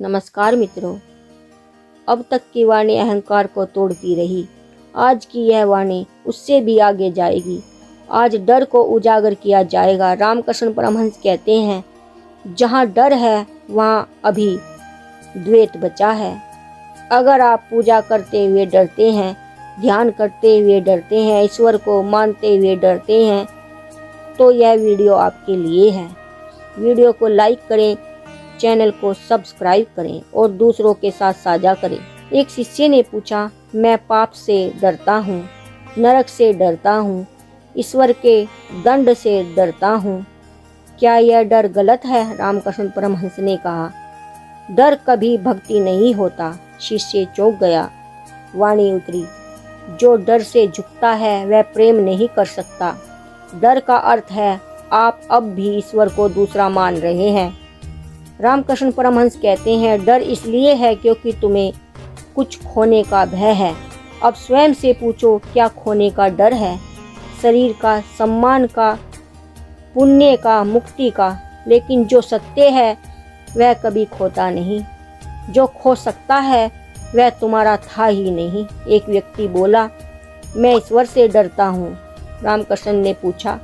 नमस्कार मित्रों, अब तक की वाणी अहंकार को तोड़ती रही। आज की यह वाणी उससे भी आगे जाएगी। आज डर को उजागर किया जाएगा। रामकृष्ण परमहंस कहते हैं, जहाँ डर है वहाँ अभी द्वैत बचा है। अगर आप पूजा करते हुए डरते हैं, ध्यान करते हुए डरते हैं, ईश्वर को मानते हुए डरते हैं, तो यह वीडियो आपके लिए है। वीडियो को लाइक करें, चैनल को सब्सक्राइब करें और दूसरों के साथ साझा करें। एक शिष्य ने पूछा, मैं पाप से डरता हूँ, नरक से डरता हूँ, ईश्वर के दंड से डरता हूँ, क्या यह डर गलत है? रामकृष्ण परमहंस ने कहा, डर कभी भक्ति नहीं होता। शिष्य चौंक गया। वाणी उतरी, जो डर से झुकता है वह प्रेम नहीं कर सकता। डर का अर्थ है आप अब भी ईश्वर को दूसरा मान रहे हैं। रामकृष्ण परमहंस कहते हैं, डर इसलिए है क्योंकि तुम्हें कुछ खोने का भय है। अब स्वयं से पूछो, क्या खोने का डर है? शरीर का, सम्मान का, पुण्य का, मुक्ति का। लेकिन जो सत्य है वह कभी खोता नहीं। जो खो सकता है वह तुम्हारा था ही नहीं। एक व्यक्ति बोला, मैं ईश्वर से डरता हूँ। रामकृष्ण ने पूछा,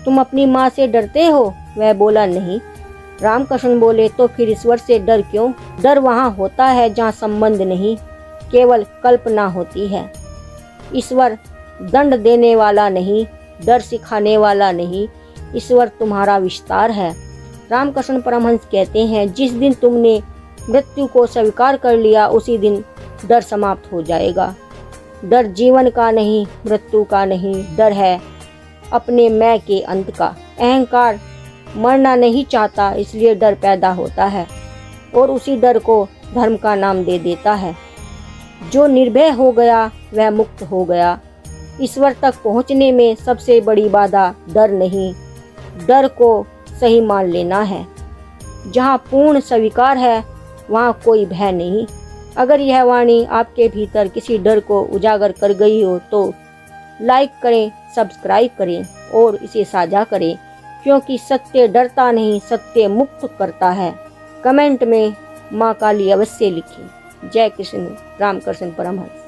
तुम अपनी माँ से डरते हो? वह बोला, नहीं। रामकृष्ण बोले, तो फिर ईश्वर से डर क्यों? डर वहाँ होता है जहाँ संबंध नहीं, केवल कल्पना होती है। ईश्वर दंड देने वाला नहीं, डर सिखाने वाला नहीं, ईश्वर तुम्हारा विस्तार है। रामकृष्ण परमहंस कहते हैं, जिस दिन तुमने मृत्यु को स्वीकार कर लिया उसी दिन डर समाप्त हो जाएगा। डर जीवन का नहीं, मृत्यु का नहीं, डर है अपने मैं के अंत का। अहंकार मरना नहीं चाहता, इसलिए डर पैदा होता है और उसी डर को धर्म का नाम दे देता है। जो निर्भय हो गया वह मुक्त हो गया। ईश्वर तक पहुंचने में सबसे बड़ी बाधा डर नहीं, डर को सही मान लेना है। जहां पूर्ण स्वीकार है वहां कोई भय नहीं। अगर यह वाणी आपके भीतर किसी डर को उजागर कर गई हो तो लाइक करें, सब्सक्राइब करें और इसे साझा करें, क्योंकि सत्य डरता नहीं, सत्य मुक्त करता है। कमेंट में माँ काली अवश्य लिखें। जय कृष्ण, रामकृष्ण परमहंस।